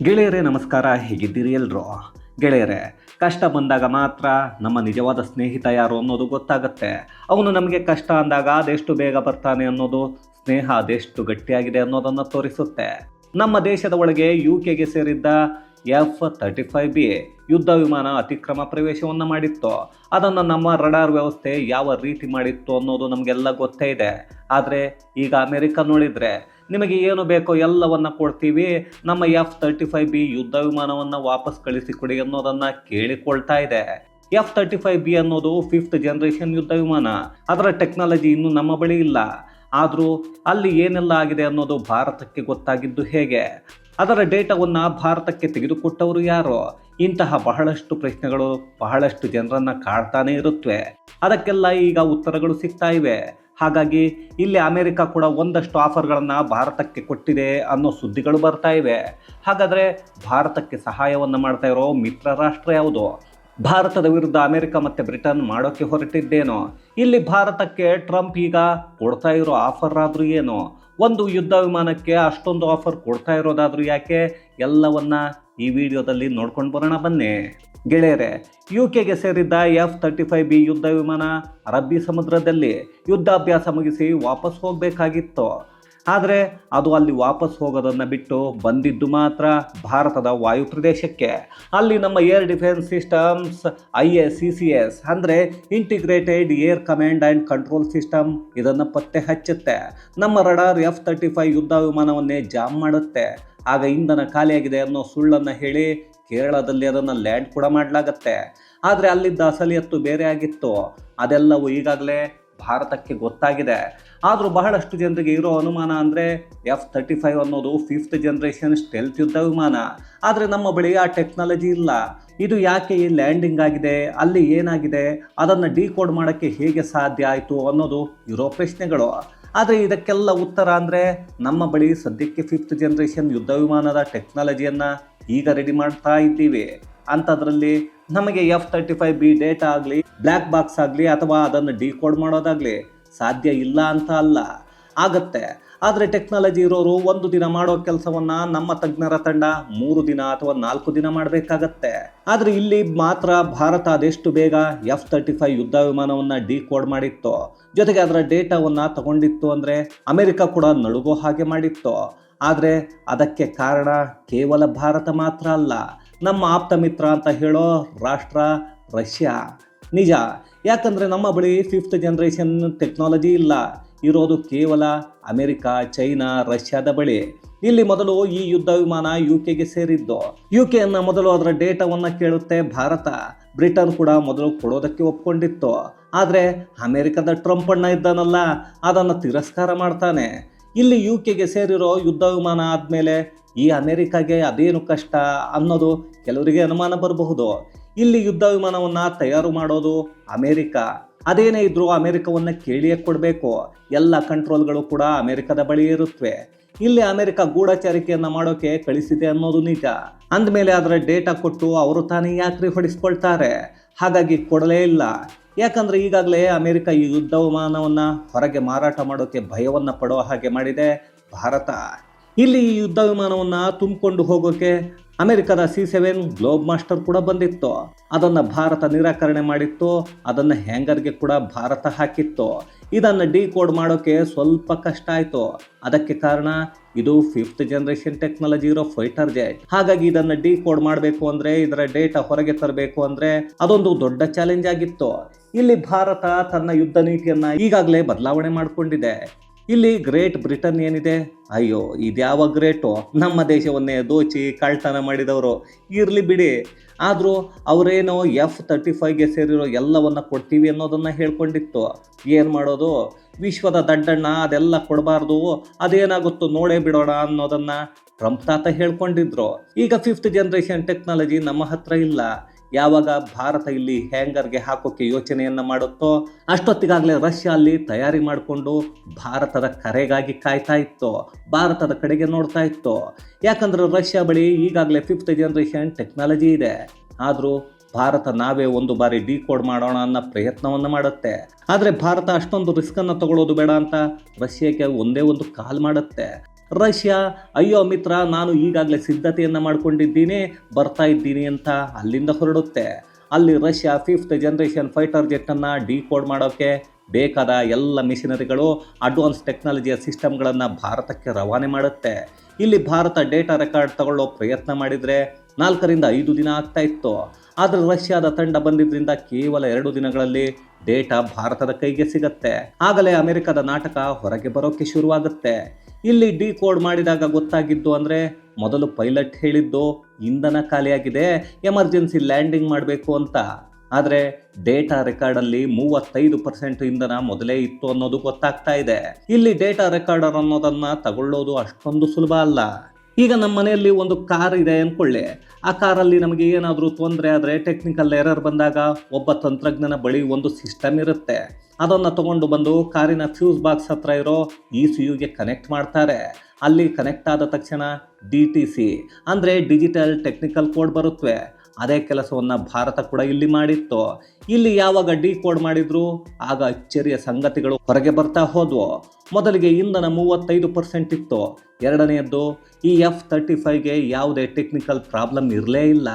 ಗೆಳೆಯರೇ ನಮಸ್ಕಾರ, ಹೇಗಿದ್ದೀರಿ ಎಲ್ಲರೂ? ಗೆಳೆಯರೇ, ಕಷ್ಟ ಬಂದಾಗ ಮಾತ್ರ ನಮ್ಮ ನಿಜವಾದ ಸ್ನೇಹಿತ ಯಾರು ಅನ್ನೋದು ಗೊತ್ತಾಗುತ್ತೆ. ಅವನು ನಮಗೆ ಕಷ್ಟ ಅಂದಾಗ ಅದೆಷ್ಟು ಬೇಗ ಬರ್ತಾನೆ ಅನ್ನೋದು, ಸ್ನೇಹ ಅದೆಷ್ಟು ಗಟ್ಟಿಯಾಗಿದೆ ಅನ್ನೋದನ್ನು ತೋರಿಸುತ್ತೆ. ನಮ್ಮ ದೇಶದ ಒಳಗೆ UK ಸೇರಿದ್ದ F-35B ಯುದ್ಧ ವಿಮಾನ ಅತಿಕ್ರಮ ಪ್ರವೇಶವನ್ನು ಮಾಡಿತ್ತು. ಅದನ್ನು ನಮ್ಮ ರಡಾರ್ ವ್ಯವಸ್ಥೆ ಯಾವ ರೀತಿ ಮಾಡಿತ್ತು ಅನ್ನೋದು ನಮಗೆಲ್ಲ ಗೊತ್ತೇ ಇದೆ. ಆದರೆ ಈಗ ಅಮೆರಿಕ ನೋಡಿದರೆ ನಿಮಗೆ ಏನು ಬೇಕೋ ಎಲ್ಲವನ್ನ ಕೊಡ್ತೀವಿ, ನಮ್ಮ F-35B ಯುದ್ಧ ವಿಮಾನವನ್ನು ವಾಪಸ್ ಕಳಿಸಿಕೊಡಿ ಅನ್ನೋದನ್ನು ಕೇಳಿಕೊಳ್ತಾ ಇದೆ. F-35B ಅನ್ನೋದು 5th ಜನರೇಷನ್ ಯುದ್ಧ ವಿಮಾನ. ಅದರ ಟೆಕ್ನಾಲಜಿ ಇನ್ನೂ ನಮ್ಮ ಬಳಿ ಇಲ್ಲ. ಆದರೂ ಅಲ್ಲಿ ಏನೆಲ್ಲ ಆಗಿದೆ ಅನ್ನೋದು ಭಾರತಕ್ಕೆ ಗೊತ್ತಾಗಿದ್ದು ಹೇಗೆ? ಅದರ ಡೇಟಾವನ್ನು ಭಾರತಕ್ಕೆ ತೆಗೆದುಕೊಟ್ಟವರು ಯಾರು? ಇಂತಹ ಬಹಳಷ್ಟು ಪ್ರಶ್ನೆಗಳು ಬಹಳಷ್ಟು ಜನರನ್ನು ಕಾಡ್ತಾನೆ ಇರುತ್ತವೆ. ಅದಕ್ಕೆಲ್ಲ ಈಗ ಉತ್ತರಗಳು ಸಿಗ್ತಾ ಇವೆ. ಹಾಗಾಗಿ ಇಲ್ಲಿ ಅಮೆರಿಕ ಕೂಡ ಒಂದಷ್ಟು ಆಫರ್ಗಳನ್ನು ಭಾರತಕ್ಕೆ ಕೊಟ್ಟಿದೆ ಅನ್ನೋ ಸುದ್ದಿಗಳು ಬರ್ತಾ ಇವೆ. ಹಾಗಾದರೆ ಭಾರತಕ್ಕೆ ಸಹಾಯವನ್ನು ಮಾಡ್ತಾ ಇರೋ ಮಿತ್ರ ರಾಷ್ಟ್ರ ಯಾವುದು? ಭಾರತದ ವಿರುದ್ಧ ಅಮೆರಿಕ ಮತ್ತು ಬ್ರಿಟನ್ ಮಾಡೋಕ್ಕೆ ಹೊರಟಿದ್ದೇನೋ? ಇಲ್ಲಿ ಭಾರತಕ್ಕೆ ಟ್ರಂಪ್ ಈಗ ಕೊಡ್ತಾ ಇರೋ ಆಫರ್ ಆದರೂ ಏನು? ಒಂದು ಯುದ್ಧ ವಿಮಾನಕ್ಕೆ ಅಷ್ಟೊಂದು ಆಫರ್ ಕೊಡ್ತಾ ಇರೋದಾದರೂ ಯಾಕೆ? ಎಲ್ಲವನ್ನ ಈ ವಿಡಿಯೋದಲ್ಲಿ ನೋಡ್ಕೊಂಡು ಬರೋಣ ಬನ್ನಿ. ಗೆಳೆಯರೇ, UK ಸೇರಿದ್ದ F-35B ಯುದ್ಧ ವಿಮಾನ ಅರಬ್ಬಿ ಸಮುದ್ರದಲ್ಲಿ ಯುದ್ಧಾಭ್ಯಾಸ ಮುಗಿಸಿ ವಾಪಸ್ ಹೋಗಬೇಕಾಗಿತ್ತು. ಆದರೆ ಅದು ಅಲ್ಲಿ ವಾಪಸ್ ಹೋಗೋದನ್ನು ಬಿಟ್ಟು ಬಂದಿದ್ದು ಮಾತ್ರ ಭಾರತದ ವಾಯು ಪ್ರದೇಶಕ್ಕೆ. ಅಲ್ಲಿ ನಮ್ಮ ಏರ್ ಡಿಫೆನ್ಸ್ ಸಿಸ್ಟಮ್ಸ್ IACCS ಅಂದರೆ integrated air command and control system ಇದನ್ನು ಪತ್ತೆ ಹಚ್ಚುತ್ತೆ. ನಮ್ಮ ರಡಾರ್ F-35 ಯುದ್ಧ ವಿಮಾನವನ್ನೇ ಜಾಮ್ ಮಾಡುತ್ತೆ. ಆಗ ಇಂಧನ ಖಾಲಿಯಾಗಿದೆ ಅನ್ನೋ ಸುಳ್ಳನ್ನು ಹೇಳಿ ಕೇರಳದಲ್ಲಿ ಅದನ್ನು ಲ್ಯಾಂಡ್ ಕೂಡ ಮಾಡಲಾಗತ್ತೆ. ಆದರೆ ಅಲ್ಲಿದ್ದ ಅಸಲಿಯತ್ತು ಬೇರೆ ಆಗಿತ್ತು. ಅದೆಲ್ಲವೂ ಈಗಾಗಲೇ ಭಾರತಕ್ಕೆ ಗೊತ್ತಾಗಿದೆ. ಆದರೂ ಬಹಳಷ್ಟು ಜನರಿಗೆ ಇರೋ ಅನುಮಾನ ಅಂದರೆ F-35 ಅನ್ನೋದು 5th ಜನರೇಷನ್ ಸ್ಟೆಲ್ತ್ ಯುದ್ಧ ವಿಮಾನ. ಆದರೆ ನಮ್ಮ ಬಳಿ ಆ ಟೆಕ್ನಾಲಜಿ ಇಲ್ಲ. ಇದು ಯಾಕೆ ಈ ಲ್ಯಾಂಡಿಂಗ್ ಆಗಿದೆ, ಅಲ್ಲಿ ಏನಾಗಿದೆ, ಅದನ್ನು ಡಿಕೋಡ್ ಮಾಡೋಕ್ಕೆ ಹೇಗೆ ಸಾಧ್ಯ ಆಯಿತು ಅನ್ನೋದು ಇರೋ ಪ್ರಶ್ನೆಗಳು. ಆದರೆ ಇದಕ್ಕೆಲ್ಲ ಉತ್ತರ ಅಂದರೆ ನಮ್ಮ ಬಳಿ ಸದ್ಯಕ್ಕೆ 5th ಜನರೇಷನ್ ಯುದ್ಧ ವಿಮಾನದ ಟೆಕ್ನಾಲಜಿಯನ್ನು ಈಗ ರೆಡಿ ಮಾಡ್ತಾ ಇದ್ದೀವಿ. ಅಂಥದ್ರಲ್ಲಿ ನಮಗೆ F-35B ಡೇಟಾ ಆಗಲಿ, ಬ್ಲ್ಯಾಕ್ ಬಾಕ್ಸ್ ಆಗಲಿ ಅಥವಾ ಅದನ್ನು ಡಿಕೋಡ್ ಮಾಡೋದಾಗಲಿ ಸಾಧ್ಯ ಇಲ್ಲ ಅಂತ ಅಲ್ಲ, ಆಗತ್ತೆ. ಆದರೆ ಟೆಕ್ನಾಲಜಿ ಇರೋರು ಒಂದು ದಿನ ಮಾಡೋ ಕೆಲಸವನ್ನು ನಮ್ಮ ತಜ್ಞರ ತಂಡ 3 ದಿನ ಅಥವಾ 4 ದಿನ ಮಾಡಬೇಕಾಗತ್ತೆ. ಆದರೆ ಇಲ್ಲಿ ಮಾತ್ರ ಭಾರತ ಅದೆಷ್ಟು ಬೇಗ F-35 ಯುದ್ಧ ವಿಮಾನವನ್ನು ಡಿಕೋಡ್ ಮಾಡಿತ್ತು, ಜೊತೆಗೆ ಅದರ ಡೇಟಾವನ್ನು ತಗೊಂಡಿತ್ತು ಅಂದರೆ ಅಮೆರಿಕ ಕೂಡ ನಡುಗೋ ಹಾಗೆ ಮಾಡಿತ್ತು. ಆದರೆ ಅದಕ್ಕೆ ಕಾರಣ ಕೇವಲ ಭಾರತ ಮಾತ್ರ ಅಲ್ಲ, ನಮ್ಮ ಆಪ್ತ ಮಿತ್ರ ಅಂತ ಹೇಳೋ ರಾಷ್ಟ್ರ ರಷ್ಯಾ. ನಿಜ, ಯಾಕಂದರೆ ನಮ್ಮ ಬಳಿ 5th ಜನರೇಷನ್ ಟೆಕ್ನಾಲಜಿ ಇಲ್ಲ. ಇರೋದು ಕೇವಲ ಅಮೆರಿಕ, ಚೈನಾ, ರಷ್ಯಾದ ಬಳಿ. ಇಲ್ಲಿ ಮೊದಲು ಈ ಯುದ್ಧ ವಿಮಾನ UK ಸೇರಿದ್ದು. UKಯನ್ನು ಮೊದಲು ಅದರ ಡೇಟಾವನ್ನು ಕೇಳುತ್ತೆ ಭಾರತ. ಬ್ರಿಟನ್ ಕೂಡ ಮೊದಲು ಕೊಡೋದಕ್ಕೆ ಒಪ್ಕೊಂಡಿತ್ತು. ಆದರೆ ಅಮೆರಿಕದ ಟ್ರಂಪ್ ಅಣ್ಣ ಇದ್ದಾನಲ್ಲ, ಅದನ್ನು ತಿರಸ್ಕಾರ ಮಾಡ್ತಾನೆ. ಇಲ್ಲಿ UK ಸೇರಿರೋ ಯುದ್ಧ ವಿಮಾನ ಆದಮೇಲೆ ಈ ಅಮೆರಿಕಾಗೆ ಅದೇನು ಕಷ್ಟ ಅನ್ನೋದು ಕೆಲವರಿಗೆ ಅನುಮಾನ ಬರಬಹುದು. ಇಲ್ಲಿ ಯುದ್ಧ ವಿಮಾನವನ್ನು ತಯಾರು ಮಾಡೋದು ಅಮೆರಿಕ. ಅದೇನೇ ಇದ್ರೂ ಅಮೆರಿಕವನ್ನು ಕೇಳಿಯೇ ಕೊಡಬೇಕು. ಎಲ್ಲ ಕಂಟ್ರೋಲ್ಗಳು ಕೂಡ ಅಮೆರಿಕದ ಬಳಿ ಇರುತ್ತವೆ. ಇಲ್ಲಿ ಅಮೆರಿಕ ಗೂಢಚಾರಿಕೆಯನ್ನು ಮಾಡೋಕೆ ಕಳಿಸಿದೆ ಅನ್ನೋದು ನಿಜ. ಅಂದಮೇಲೆ ಅದರ ಡೇಟಾ ಕೊಟ್ಟು ಅವರು ತಾನೇ ಯಾಕ್ರಿ ಹೊಡಿಸ್ಕೊಳ್ತಾರೆ? ಹಾಗಾಗಿ ಕೊಡಲೇ ಇಲ್ಲ. ಯಾಕಂದರೆ ಈಗಾಗಲೇ ಅಮೆರಿಕ ಈ ಯುದ್ಧ ವಿಮಾನವನ್ನು ಹೊರಗೆ ಮಾರಾಟ ಮಾಡೋಕ್ಕೆ ಭಯವನ್ನು ಪಡೋ ಹಾಗೆ ಮಾಡಿದೆ ಭಾರತ. ಇಲ್ಲಿ ಈ ಯುದ್ಧ ವಿಮಾನವನ್ನು ತುಂಬಿಕೊಂಡು ಹೋಗೋಕೆ ಅಮೆರಿಕದ C-7 ಗ್ಲೋಬ್ ಮಾಸ್ಟರ್ ಕೂಡ ಬಂದಿತ್ತು. ಅದನ್ನು ಭಾರತ ನಿರಾಕರಣೆ ಮಾಡಿತ್ತು. ಅದನ್ನು ಹ್ಯಾಂಗರ್ಗೆ ಕೂಡ ಭಾರತ ಹಾಕಿತ್ತು. ಇದನ್ನು ಡಿಕೋಡ್ ಮಾಡೋಕ್ಕೆ ಸ್ವಲ್ಪ ಕಷ್ಟ ಆಯಿತು. ಅದಕ್ಕೆ ಕಾರಣ ಇದು 5th ಜನರೇಷನ್ ಟೆಕ್ನಾಲಜಿ ಇರೋ ಫೈಟರ್ ಜೆಟ್. ಹಾಗಾಗಿ ಇದನ್ನು ಡಿಕೋಡ್ ಮಾಡಬೇಕು ಅಂದರೆ, ಇದರ ಡೇಟಾ ಹೊರಗೆ ತರಬೇಕು ಅಂದರೆ ಅದೊಂದು ದೊಡ್ಡ ಚಾಲೆಂಜ್ ಆಗಿತ್ತು. ಇಲ್ಲಿ ಭಾರತ ತನ್ನ ಯುದ್ಧ ನೀತಿಯನ್ನು ಈಗಾಗಲೇ ಬದಲಾವಣೆ ಮಾಡಿಕೊಂಡಿದೆ. ಇಲ್ಲಿ ಗ್ರೇಟ್ ಬ್ರಿಟನ್ ಏನಿದೆ, ಅಯ್ಯೋ ಇದ್ಯಾವ ಗ್ರೇಟು, ನಮ್ಮ ದೇಶವನ್ನೇ ದೋಚಿ ಕಳ್ತನ ಮಾಡಿದವರು. ಇರಲಿ ಬಿಡಿ. ಆದರೂ ಅವರೇನೋ F-35 ಸೇರಿರೋ ಎಲ್ಲವನ್ನು ಕೊಡ್ತೀವಿ ಅನ್ನೋದನ್ನು ಹೇಳ್ಕೊಂಡಿತ್ತು. ಏನು ಮಾಡೋದು, ವಿಶ್ವದ ದಡ್ಡಣ್ಣ ಅದೆಲ್ಲ ಕೊಡಬಾರ್ದು, ಅದೇನಾಗುತ್ತೋ ನೋಡೇ ಬಿಡೋಣ ಅನ್ನೋದನ್ನು ಟ್ರಂಪ್ ತಾತ ಹೇಳ್ಕೊಂಡಿದ್ರು. ಈಗ 5th ಜನರೇಷನ್ ಟೆಕ್ನಾಲಜಿ ನಮ್ಮ ಹತ್ರ ಇಲ್ಲ. ಯಾವಾಗ ಭಾರತ ಇಲ್ಲಿ ಹ್ಯಾಂಗರ್ಗೆ ಹಾಕೋಕ್ಕೆ ಯೋಚನೆಯನ್ನು ಮಾಡುತ್ತೋ ಅಷ್ಟೊತ್ತಿಗಾಗಲೇ ರಷ್ಯಾ ಅಲ್ಲಿ ತಯಾರಿ ಮಾಡಿಕೊಂಡು ಭಾರತದ ಕರೆಗಾಗಿ ಕಾಯ್ತಾ ಇತ್ತು, ಭಾರತದ ಕಡೆಗೆ ನೋಡ್ತಾ ಇತ್ತು. ಯಾಕಂದರೆ ರಷ್ಯಾ ಬಳಿ ಈಗಾಗಲೇ 5th ಜನರೇಷನ್ ಟೆಕ್ನಾಲಜಿ ಇದೆ. ಆದರೂ ಭಾರತ ನಾವೇ ಒಂದು ಬಾರಿ ಡಿಕೋಡ್ ಮಾಡೋಣ ಅನ್ನೋ ಪ್ರಯತ್ನವನ್ನು ಮಾಡುತ್ತೆ. ಆದರೆ ಭಾರತ ಅಷ್ಟೊಂದು ರಿಸ್ಕನ್ನು ತಗೊಳ್ಳೋದು ಬೇಡ ಅಂತ ರಷ್ಯಾಕ್ಕೆ ಒಂದೇ ಒಂದು ಕಾಲ್ ಮಾಡುತ್ತೆ. ರಷ್ಯಾ, ಅಯ್ಯೋ ಮಿತ್ರ, ನಾನು ಈಗಾಗಲೇ ಸಿದ್ಧತೆಯನ್ನು ಮಾಡ್ಕೊಂಡಿದ್ದೀನಿ, ಬರ್ತಾ ಇದ್ದೀನಿ ಅಂತ ಅಲ್ಲಿಂದ ಹೊರಡುತ್ತೆ. ಅಲ್ಲಿ ರಷ್ಯಾ 5th ಜನರೇಷನ್ ಫೈಟರ್ ಜೆಟ್ಟನ್ನು ಡಿಕೋಡ್ ಮಾಡೋಕ್ಕೆ ಬೇಕಾದ ಎಲ್ಲ ಮಿಷನರಿಗಳು, ಅಡ್ವಾನ್ಸ್ ಟೆಕ್ನಾಲಜಿಯ ಸಿಸ್ಟಮ್ಗಳನ್ನು ಭಾರತಕ್ಕೆ ರವಾನೆ ಮಾಡುತ್ತೆ. ಇಲ್ಲಿ ಭಾರತ ಡೇಟಾ ರೆಕಾರ್ಡ್ ತಗೊಳ್ಳೋ ಪ್ರಯತ್ನ ಮಾಡಿದರೆ 4ರಿಂದ 5 ದಿನ ಆಗ್ತಾ ಇತ್ತು. ಆದರೆ ರಷ್ಯಾದ ತಂಡ ಬಂದಿದ್ದರಿಂದ ಕೇವಲ 2 ದಿನಗಳಲ್ಲಿ ಡೇಟಾ ಭಾರತದ ಕೈಗೆ ಸಿಗತ್ತೆ. ಆಗಲೇ ಅಮೆರಿಕದ ನಾಟಕ ಹೊರಗೆ ಬರೋಕ್ಕೆ ಶುರುವಾಗುತ್ತೆ. ಇಲ್ಲಿ ಡಿಕೋಡ್ ಮಾಡಿದಾಗ ಗೊತ್ತಾಗಿದ್ದು ಅಂದರೆ, ಮೊದಲು ಪೈಲಟ್ ಹೇಳಿದ್ದು ಇಂಧನ ಖಾಲಿಯಾಗಿದೆ, ಎಮರ್ಜೆನ್ಸಿ ಲ್ಯಾಂಡಿಂಗ್ ಮಾಡಬೇಕು ಅಂತ. ಆದರೆ ಡೇಟಾ ರೆಕಾರ್ಡಲ್ಲಿ 35% ಇಂಧನ ಮೊದಲೇ ಇತ್ತು ಅನ್ನೋದು ಗೊತ್ತಾಗ್ತಾ ಇದೆ. ಇಲ್ಲಿ ಡೇಟಾ ರೆಕಾರ್ಡರ್ ಅನ್ನೋದನ್ನು ತಗೊಳ್ಳೋದು ಅಷ್ಟೊಂದು ಸುಲಭ ಅಲ್ಲ. ಈಗ ನಮ್ಮ ಮನೆಯಲ್ಲಿ ಒಂದು ಕಾರ್ ಇದೆ ಅಂದ್ಕೊಳ್ಳಿ. ಆ ಕಾರಲ್ಲಿ ನಮಗೆ ಏನಾದರೂ ತೊಂದರೆ ಆದರೆ, ಟೆಕ್ನಿಕಲ್ ಎರರ್ ಬಂದಾಗ ಒಬ್ಬ ತಂತ್ರಜ್ಞನ ಬಳಿ ಒಂದು ಸಿಸ್ಟಮ್ ಇರುತ್ತೆ. ಅದನ್ನು ತಗೊಂಡು ಬಂದು ಕಾರಿನ ಫ್ಯೂಸ್ ಬಾಕ್ಸ್ ಹತ್ರ ಇರೋ ECUಗೆ ಕನೆಕ್ಟ್ ಮಾಡ್ತಾರೆ. ಅಲ್ಲಿ ಕನೆಕ್ಟ್ ಆದ ತಕ್ಷಣ DTC ಅಂದರೆ ಡಿಜಿಟಲ್ ಟೆಕ್ನಿಕಲ್ ಕೋಡ್ ಬರುತ್ತವೆ. ಅದೇ ಕೆಲಸವನ್ನು ಭಾರತ ಕೂಡ ಇಲ್ಲಿ ಮಾಡಿತ್ತು. ಇಲ್ಲಿ ಯಾವಾಗ ಡಿಕೋಡ್ ಮಾಡಿದ್ರು ಆಗ ಅಚ್ಚರಿಯ ಸಂಗತಿಗಳು ಹೊರಗೆ ಬರ್ತಾ ಹೋದ್ವು. ಮೊದಲಿಗೆ ಇಂಧನ 35% ಇತ್ತು. ಎರಡನೆಯದ್ದು, ಈ F-35ಗೆ ಯಾವುದೇ ಟೆಕ್ನಿಕಲ್ ಪ್ರಾಬ್ಲಮ್ ಇರಲೇ ಇಲ್ಲ,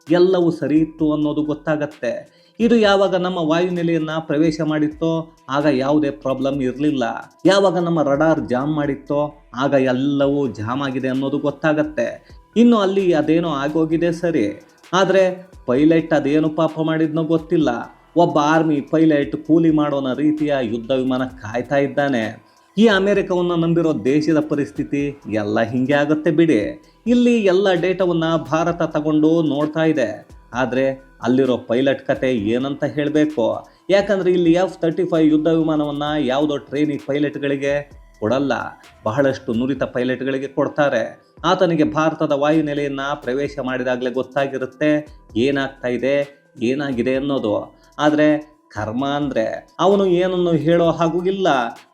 ಎಲ್ಲವೂ ಸರಿ ಇತ್ತು ಅನ್ನೋದು ಗೊತ್ತಾಗತ್ತೆ. ಇದು ಯಾವಾಗ ನಮ್ಮ ವಾಯುನೆಲೆಯನ್ನು ಪ್ರವೇಶ ಮಾಡಿತ್ತೋ ಆಗ ಯಾವುದೇ ಪ್ರಾಬ್ಲಮ್ ಇರಲಿಲ್ಲ. ಯಾವಾಗ ನಮ್ಮ ರಡಾರ್ ಜಾಮ್ ಮಾಡಿತ್ತೋ ಆಗ ಎಲ್ಲವೂ ಜಾಮ್ ಆಗಿದೆ ಅನ್ನೋದು ಗೊತ್ತಾಗತ್ತೆ. ಇನ್ನು ಅಲ್ಲಿ ಅದೇನೋ ಆಗೋಗಿದೆ ಸರಿ, ಆದರೆ ಪೈಲಟ್ ಅದೇನು ಪಾಪ ಮಾಡಿದ್ನೋ ಗೊತ್ತಿಲ್ಲ. ಒಬ್ಬ ಆರ್ಮಿ ಪೈಲಟ್ ಕೂಲಿ ಮಾಡೋನ ರೀತಿಯ ಯುದ್ಧ ವಿಮಾನ ಕಾಯ್ತಾ ಇದ್ದಾನೆ. ಈ ಅಮೆರಿಕವನ್ನು ನಂಬಿರೋ ದೇಶದ ಪರಿಸ್ಥಿತಿ ಎಲ್ಲ ಹಿಂಗೆ ಆಗುತ್ತೆ ಬಿಡಿ. ಇಲ್ಲಿ ಎಲ್ಲ ಡೇಟಾವನ್ನು ಭಾರತ ತಗೊಂಡು ನೋಡ್ತಾ ಇದೆ. ಆದರೆ ಅಲ್ಲಿರೋ ಪೈಲಟ್ ಕತೆ ಏನಂತ ಹೇಳಬೇಕು? ಯಾಕಂದರೆ ಇಲ್ಲಿ F-35 ಯುದ್ಧ ವಿಮಾನವನ್ನು ಯಾವುದೋ ಟ್ರೈನಿಂಗ್ ಪೈಲಟ್ಗಳಿಗೆ ಕೊಡಲ್ಲ, ಬಹಳಷ್ಟು ನುರಿತ ಪೈಲಟ್ಗಳಿಗೆ ಕೊಡ್ತಾರೆ. ಆತನಿಗೆ ಭಾರತದ ವಾಯುನೆಲೆಯನ್ನು ಪ್ರವೇಶ ಮಾಡಿದಾಗಲೇ ಗೊತ್ತಾಗಿರುತ್ತೆ ಏನಾಗ್ತಾ ಇದೆ, ಏನಾಗಿದೆ ಅನ್ನೋದು. ಆದರೆ ಕರ್ಮ ಅಂದರೆ ಅವನು ಏನನ್ನು ಹೇಳೋ ಹಾಗೂ ಇಲ್ಲ,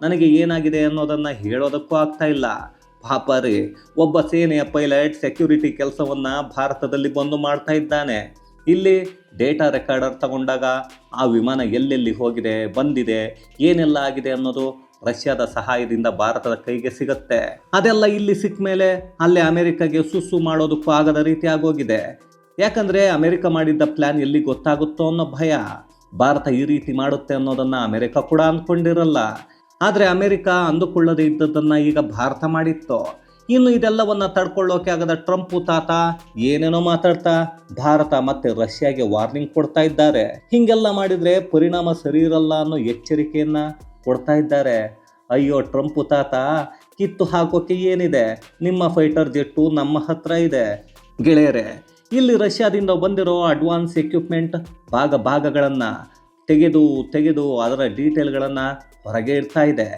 ನನಗೆ ಏನಾಗಿದೆ ಅನ್ನೋದನ್ನು ಹೇಳೋದಕ್ಕೂ ಆಗ್ತಾ ಇಲ್ಲ. ಪಾಪ ರೀ, ಒಬ್ಬ ಸೇನೆಯ ಪೈಲಟ್ ಸೆಕ್ಯೂರಿಟಿ ಕೆಲಸವನ್ನು ಭಾರತದಲ್ಲಿ ಬಂದು ಮಾಡ್ತಾ ಇದ್ದಾನೆ. ಇಲ್ಲಿ ಡೇಟಾ ರೆಕಾರ್ಡರ್ ತಗೊಂಡಾಗ ಆ ವಿಮಾನ ಎಲ್ಲೆಲ್ಲಿ ಹೋಗಿದೆ, ಬಂದಿದೆ, ಏನೆಲ್ಲ ಆಗಿದೆ ಅನ್ನೋದು ರಷ್ಯಾದ ಸಹಾಯದಿಂದ ಭಾರತದ ಕೈಗೆ ಸಿಗುತ್ತೆ. ಅದೆಲ್ಲ ಇಲ್ಲಿ ಸಿಕ್ಕ ಮೇಲೆ ಅಲ್ಲೇ ಅಮೆರಿಕಗೆ ಸುಸ್ಸು ಮಾಡೋದಕ್ಕೂ ಆಗದ ರೀತಿ ಆಗೋಗಿದೆ. ಯಾಕಂದರೆ ಅಮೆರಿಕ ಮಾಡಿದ್ದ ಪ್ಲ್ಯಾನ್ ಎಲ್ಲಿ ಗೊತ್ತಾಗುತ್ತೋ ಅನ್ನೋ ಭಯ. ಭಾರತ ಈ ರೀತಿ ಮಾಡುತ್ತೆ ಅನ್ನೋದನ್ನು ಅಮೆರಿಕ ಕೂಡ ಅಂದ್ಕೊಂಡಿರಲ್ಲ. ಆದರೆ ಅಮೆರಿಕ ಅಂದುಕೊಳ್ಳದೇ ಇದ್ದದ್ದನ್ನು ಈಗ ಭಾರತ ಮಾಡಿತ್ತು. ಇನ್ನು ಇದೆಲ್ಲವನ್ನು ತಡ್ಕೊಳ್ಳೋಕೆ ಆಗದ ಟ್ರಂಪ್ ತಾತ ಏನೇನೋ ಮಾತಾಡ್ತಾ ಭಾರತ ಮತ್ತು ರಷ್ಯಾಗೆ ವಾರ್ನಿಂಗ್ ಕೊಡ್ತಾ ಇದ್ದಾರೆ. ಹೀಗೆಲ್ಲ ಮಾಡಿದರೆ ಪರಿಣಾಮ ಸರಿ ಇರಲ್ಲ ಅನ್ನೋ ಎಚ್ಚರಿಕೆಯನ್ನು ಕೊಡ್ತಾ ಇದ್ದಾರೆ. ಅಯ್ಯೋ ಟ್ರಂಪ್ ತಾತ, ಕಿತ್ತು ಹಾಕೋಕೆ ಏನಿದೆ, ನಿಮ್ಮ ಫೈಟರ್ ಜೆಟ್ಟು ನಮ್ಮ ಹತ್ರ ಇದೆ. ಗೆಳೆಯರೆ, ಇಲ್ಲಿ ರಷ್ಯಾದಿಂದ ಬಂದಿರೋ ಅಡ್ವಾನ್ಸ್ ಎಕ್ವಿಪ್ಮೆಂಟ್ ಭಾಗಗಳನ್ನು ತೆಗೆದು ಅದರ ಡೀಟೇಲ್ಗಳನ್ನು ಹೊರಗೆ ಇಡ್ತಾ ಇದೆ.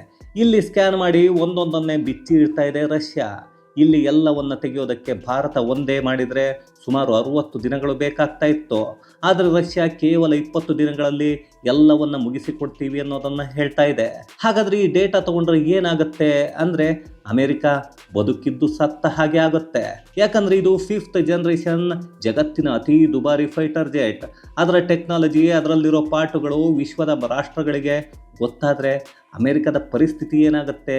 ಇಲ್ಲಿ ಸ್ಕ್ಯಾನ್ ಮಾಡಿ ಒಂದೊಂದನ್ನೇ ಬಿಚ್ಚಿ ಇಡ್ತಾ ಇದೆ ರಷ್ಯಾ. ಇಲ್ಲಿ ಎಲ್ಲವನ್ನು ತೆಗೆಯೋದಕ್ಕೆ ಭಾರತ ಒಂದೇ ಮಾಡಿದರೆ ಸುಮಾರು 60 ದಿನಗಳು ಬೇಕಾಗ್ತಾ ಇತ್ತು. ಆದರೆ ರಷ್ಯಾ ಕೇವಲ 20 ದಿನಗಳಲ್ಲಿ ಎಲ್ಲವನ್ನು ಮುಗಿಸಿಕೊಡ್ತೀವಿ ಅನ್ನೋದನ್ನು ಹೇಳ್ತಾ ಇದೆ. ಹಾಗಾದರೆ ಈ ಡೇಟಾ ತಗೊಂಡ್ರೆ ಏನಾಗುತ್ತೆ ಅಂದರೆ, ಅಮೆರಿಕ ಬದುಕಿದ್ದು ಸತ್ತ ಹಾಗೆ ಆಗುತ್ತೆ. ಯಾಕಂದರೆ ಇದು 5th ಜನರೇಷನ್ ಜಗತ್ತಿನ ಅತಿ ದುಬಾರಿ ಫೈಟರ್ ಜೆಟ್. ಅದರ ಟೆಕ್ನಾಲಜಿ, ಅದರಲ್ಲಿರೋ ಪಾಠಗಳು ವಿಶ್ವದ ರಾಷ್ಟ್ರಗಳಿಗೆ ಗೊತ್ತಾದರೆ ಅಮೆರಿಕದ ಪರಿಸ್ಥಿತಿ ಏನಾಗುತ್ತೆ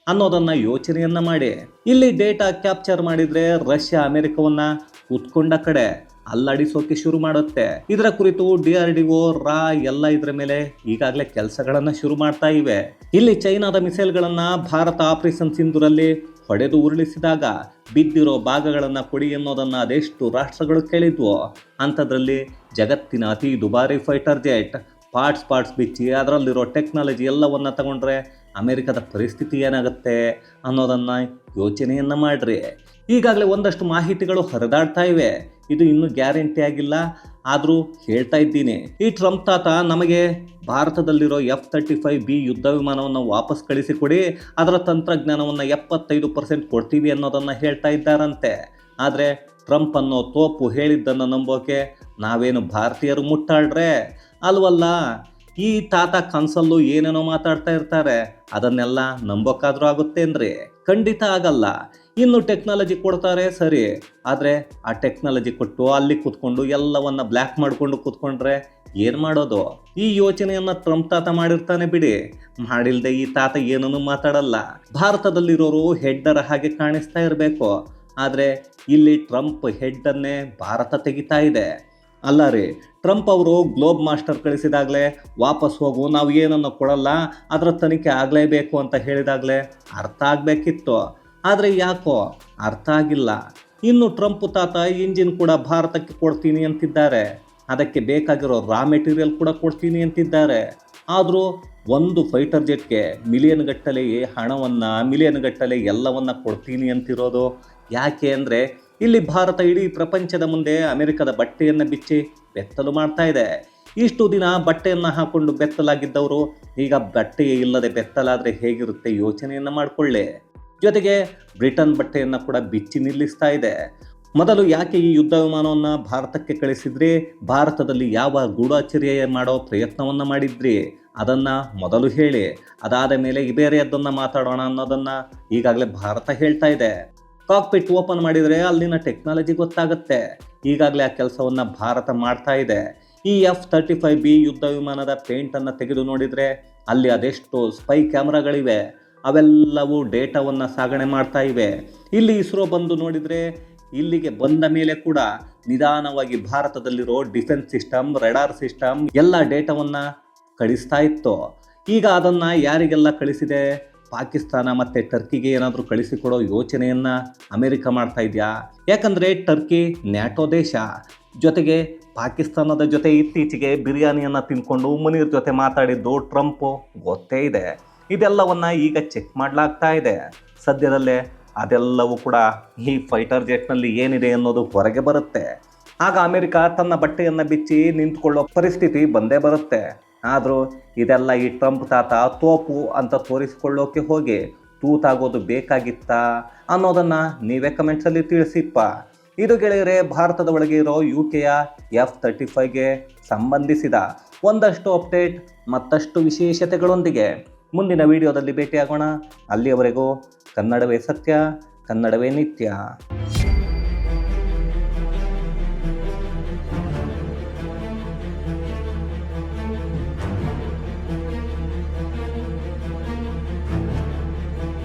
ಅನ್ನೋದನ್ನು ಯೋಚನೆಯನ್ನು ಮಾಡಿ. ಇಲ್ಲಿ ಡೇಟಾ ಕ್ಯಾಪ್ಚರ್ ಮಾಡಿದರೆ ರಷ್ಯಾ ಅಮೆರಿಕವನ್ನು ಕೂತ್ಕೊಂಡ ಕಡೆ ಅಲ್ಲಾಡಿಸೋಕೆ ಶುರು ಮಾಡುತ್ತೆ. ಇದರ ಕುರಿತು DRDO, ರಾ ಎಲ್ಲ ಇದರ ಮೇಲೆ ಈಗಾಗಲೇ ಕೆಲಸಗಳನ್ನು ಶುರು ಮಾಡ್ತಾ ಇವೆ. ಇಲ್ಲಿ ಚೈನಾದ ಮಿಸೈಲ್ಗಳನ್ನು ಭಾರತ ಆಪರೇಷನ್ ಸಿಂಧೂರಲ್ಲಿ ಹೊಡೆದು ಉರುಳಿಸಿದಾಗ ಬಿದ್ದಿರೋ ಭಾಗಗಳನ್ನು ಕೊಡಿ ಅನ್ನೋದನ್ನು ಅದೆಷ್ಟು ರಾಷ್ಟ್ರಗಳು ಕೇಳಿದ್ವು. ಅಂಥದ್ರಲ್ಲಿ ಜಗತ್ತಿನ ಅತಿ ದುಬಾರಿ ಫೈಟರ್ ಜೆಟ್ ಪಾರ್ಟ್ಸ್ ಬಿಚ್ಚಿ ಅದರಲ್ಲಿರೋ ಟೆಕ್ನಾಲಜಿ ಎಲ್ಲವನ್ನು ತಗೊಂಡ್ರೆ ಅಮೆರಿಕದ ಪರಿಸ್ಥಿತಿ ಏನಾಗುತ್ತೆ ಅನ್ನೋದನ್ನು ಯೋಚನೆಯನ್ನು ಮಾಡಿರಿ. ಈಗಾಗಲೇ ಒಂದಷ್ಟು ಮಾಹಿತಿಗಳು ಹರಿದಾಡ್ತಾ ಇವೆ. ಇದು ಇನ್ನೂ ಗ್ಯಾರಂಟಿ ಆಗಿಲ್ಲ, ಆದರೂ ಹೇಳ್ತಾ ಇದ್ದೀನಿ. ಈ ಟ್ರಂಪ್ ತಾತ ನಮಗೆ ಭಾರತದಲ್ಲಿರೋ F-35B ಯುದ್ಧ ವಿಮಾನವನ್ನು ವಾಪಸ್ ಕಳಿಸಿಕೊಡಿ, ಅದರ ತಂತ್ರಜ್ಞಾನವನ್ನು 75% ಕೊಡ್ತೀವಿ ಅನ್ನೋದನ್ನು ಹೇಳ್ತಾ ಇದ್ದಾರಂತೆ. ಆದರೆ ಟ್ರಂಪ್ ಅನ್ನೋ ತೋಪು ಹೇಳಿದ್ದನ್ನು ನಂಬೋಕೆ ನಾವೇನು ಭಾರತೀಯರು ಮುಟ್ಟಾಡ್ರೆ ಅಲ್ವಲ್ಲ. ಈ ತಾತ ಕನ್ಸಲ್ಲೂ ಏನೇನೋ ಮಾತಾಡ್ತಾ ಇರ್ತಾರೆ, ಅದನ್ನೆಲ್ಲ ನಂಬೋಕ್ಕಾದ್ರೂ ಆಗುತ್ತೇನ್ರಿ? ಖಂಡಿತ ಆಗಲ್ಲ. ಇನ್ನು ಟೆಕ್ನಾಲಜಿ ಕೊಡ್ತಾರೆ ಸರಿ, ಆದರೆ ಆ ಟೆಕ್ನಾಲಜಿ ಕೊಟ್ಟು ಅಲ್ಲಿ ಕೂತ್ಕೊಂಡು ಎಲ್ಲವನ್ನ ಬ್ಲ್ಯಾಕ್ ಮಾಡಿಕೊಂಡು ಕೂತ್ಕೊಂಡ್ರೆ ಏನು ಮಾಡೋದು? ಈ ಯೋಚನೆಯನ್ನ ಟ್ರಂಪ್ ತಾತ ಮಾಡಿರ್ತಾನೆ ಬಿಡಿ, ಮಾಡಿಲ್ದೆ ಈ ತಾತ ಏನನ್ನು ಮಾತಾಡಲ್ಲ. ಭಾರತದಲ್ಲಿರೋರು ಹೆಡ್ಡರ ಹಾಗೆ ಕಾಣಿಸ್ತಾ ಇರಬೇಕು, ಆದರೆ ಇಲ್ಲಿ ಟ್ರಂಪ್ ಹೆಡ್ಡನ್ನೇ ಭಾರತ ತೆಗಿತಾ ಇದೆ. ಅಲ್ಲ ರೀ, ಟ್ರಂಪ್ ಅವರು ಗ್ಲೋಬ್ ಮಾಸ್ಟರ್ ಕಳಿಸಿದಾಗಲೇ ವಾಪಸ್ ಹೋಗು, ನಾವು ಏನನ್ನು ಕೊಡಲ್ಲ, ಅದರ ತನಿಖೆ ಆಗಲೇಬೇಕು ಅಂತ ಹೇಳಿದಾಗಲೇ ಅರ್ಥ ಆಗಬೇಕಿತ್ತು. ಆದರೆ ಯಾಕೋ ಅರ್ಥ ಆಗಿಲ್ಲ. ಇನ್ನು ಟ್ರಂಪ್ ತಾತ ಇಂಜಿನ್ ಕೂಡ ಭಾರತಕ್ಕೆ ಕೊಡ್ತೀನಿ ಅಂತಿದ್ದಾರೆ, ಅದಕ್ಕೆ ಬೇಕಾಗಿರೋ ರಾ ಮೆಟೀರಿಯಲ್ ಕೂಡ ಕೊಡ್ತೀನಿ ಅಂತಿದ್ದಾರೆ. ಆದರೂ ಒಂದು ಫೈಟರ್ ಜೆಟ್ಗೆ ಮಿಲಿಯನ್ ಗಟ್ಟಲೆ ಹಣವನ್ನು, ಮಿಲಿಯನ್ ಗಟ್ಟಲೆ ಎಲ್ಲವನ್ನ ಕೊಡ್ತೀನಿ ಅಂತಿರೋದು ಯಾಕೆ ಅಂದರೆ, ಇಲ್ಲಿ ಭಾರತ ಇಡೀ ಪ್ರಪಂಚದ ಮುಂದೆ ಅಮೆರಿಕದ ಬಟ್ಟೆಯನ್ನು ಬಿಚ್ಚಿ ಬೆತ್ತಲು ಮಾಡ್ತಾ ಇದೆ. ಇಷ್ಟು ದಿನ ಬಟ್ಟೆಯನ್ನು ಹಾಕೊಂಡು ಬೆತ್ತಲಾಗಿದ್ದವರು ಈಗ ಬಟ್ಟೆಯೇ ಇಲ್ಲದೆ ಬೆತ್ತಲಾದರೆ ಹೇಗಿರುತ್ತೆ ಯೋಚನೆಯನ್ನು ಮಾಡಿಕೊಳ್ಳಿ. ಜೊತೆಗೆ ಬ್ರಿಟನ್ ಬಟ್ಟೆಯನ್ನು ಕೂಡ ಬಿಚ್ಚಿ ನಿಲ್ಲಿಸ್ತಾ ಇದೆ. ಮೊದಲು ಯಾಕೆ ಈ ಯುದ್ಧ ವಿಮಾನವನ್ನು ಭಾರತಕ್ಕೆ ಕಳಿಸಿದ್ರಿ, ಭಾರತದಲ್ಲಿ ಯಾವ ಗೂಢಚರ್ಯೆ ಮಾಡೋ ಪ್ರಯತ್ನವನ್ನು ಮಾಡಿದ್ರಿ, ಅದನ್ನು ಮೊದಲು ಹೇಳಿ, ಅದಾದ ಮೇಲೆ ಬೇರೆಯದನ್ನು ಮಾತಾಡೋಣ ಅನ್ನೋದನ್ನು ಈಗಾಗಲೇ ಭಾರತ ಹೇಳ್ತಾ ಇದೆ. ಕಾಕ್ಪಿಟ್ ಓಪನ್ ಮಾಡಿದರೆ ಅಲ್ಲಿನ ಟೆಕ್ನಾಲಜಿ ಗೊತ್ತಾಗುತ್ತೆ. ಈಗಾಗಲೇ ಆ ಕೆಲಸವನ್ನು ಭಾರತ ಮಾಡ್ತಾ ಇದೆ. ಈ F-35B ಯುದ್ಧ ವಿಮಾನದ ಪೇಂಟನ್ನು ತೆಗೆದು ನೋಡಿದರೆ ಅಲ್ಲಿ ಅದೆಷ್ಟು ಸ್ಪೈ ಕ್ಯಾಮ್ರಾಗಳಿವೆ, ಅವೆಲ್ಲವೂ ಡೇಟಾವನ್ನು ಸಾಗಣೆ ಮಾಡ್ತಾ ಇವೆ. ಇಲ್ಲಿ ಇಸ್ರೋ ಬಂದು ನೋಡಿದರೆ ಇಲ್ಲಿಗೆ ಬಂದ ಮೇಲೆ ಕೂಡ ನಿಧಾನವಾಗಿ ಭಾರತದಲ್ಲಿರೋ ಡಿಫೆನ್ಸ್ ಸಿಸ್ಟಮ್, ರೆಡಾರ್ ಸಿಸ್ಟಮ್ ಎಲ್ಲ ಡೇಟಾವನ್ನು ಕಳಿಸ್ತಾ ಇತ್ತು. ಈಗ ಅದನ್ನು ಯಾರಿಗೆಲ್ಲ ಕಳಿಸಿದೆ? ಪಾಕಿಸ್ತಾನ ಮತ್ತು ಟರ್ಕಿಗೆ ಏನಾದರೂ ಕಳಿಸಿಕೊಡೋ ಯೋಚನೆಯನ್ನು ಅಮೆರಿಕ ಮಾಡ್ತಾ ಇದೆಯಾ? ಯಾಕಂದರೆ ಟರ್ಕಿ ನ್ಯಾಟೋ ದೇಶ. ಜೊತೆಗೆ ಪಾಕಿಸ್ತಾನದ ಜೊತೆ ಇತ್ತೀಚೆಗೆ ಬಿರಿಯಾನಿಯನ್ನು ತಿನ್ಕೊಂಡು ಮುನೀರ್ ಜೊತೆ ಮಾತಾಡಿದ್ದು ಟ್ರಂಪ್ ಗೊತ್ತೇ ಇದೆ. ಇದೆಲ್ಲವನ್ನು ಈಗ ಚೆಕ್ ಮಾಡಲಾಗ್ತಾ ಇದೆ. ಸದ್ಯದಲ್ಲೇ ಅದೆಲ್ಲವೂ ಕೂಡ ಈ ಫೈಟರ್ ಜೆಟ್ನಲ್ಲಿ ಏನಿದೆ ಅನ್ನೋದು ಹೊರಗೆ ಬರುತ್ತೆ. ಆಗ ಅಮೆರಿಕ ತನ್ನ ಬಟ್ಟೆಯನ್ನು ಬಿಚ್ಚಿ ನಿಂತ್ಕೊಳ್ಳೋ ಪರಿಸ್ಥಿತಿ ಬಂದೇ ಬರುತ್ತೆ. ಆದರೂ ಇದೆಲ್ಲ ಈ ಟ್ರಂಪ್ ತಾತ ತೋಪು ಅಂತ ತೋರಿಸಿಕೊಳ್ಳೋಕೆ ಹೋಗಿ ತೂತಾಗೋದು ಬೇಕಾಗಿತ್ತಾ ಅನ್ನೋದನ್ನು ನೀವೇ ಕಮೆಂಟ್ಸಲ್ಲಿ ತಿಳಿಸಿಪ್ಪ. ಇದು ಗೆಳೆಯರೆ, ಭಾರತದ ಒಳಗೆ ಇರೋ UKಯ F-35ಗೆ ಸಂಬಂಧಿಸಿದ ಒಂದಷ್ಟು ಅಪ್ಡೇಟ್, ಮತ್ತಷ್ಟು ವಿಶೇಷತೆಗಳೊಂದಿಗೆ ಮುಂದಿನ ವಿಡಿಯೋದಲ್ಲಿ ಭೇಟಿಯಾಗೋಣ. ಅಲ್ಲಿಯವರೆಗೂ ಕನ್ನಡವೇ ಸತ್ಯ, ಕನ್ನಡವೇ ನಿತ್ಯ.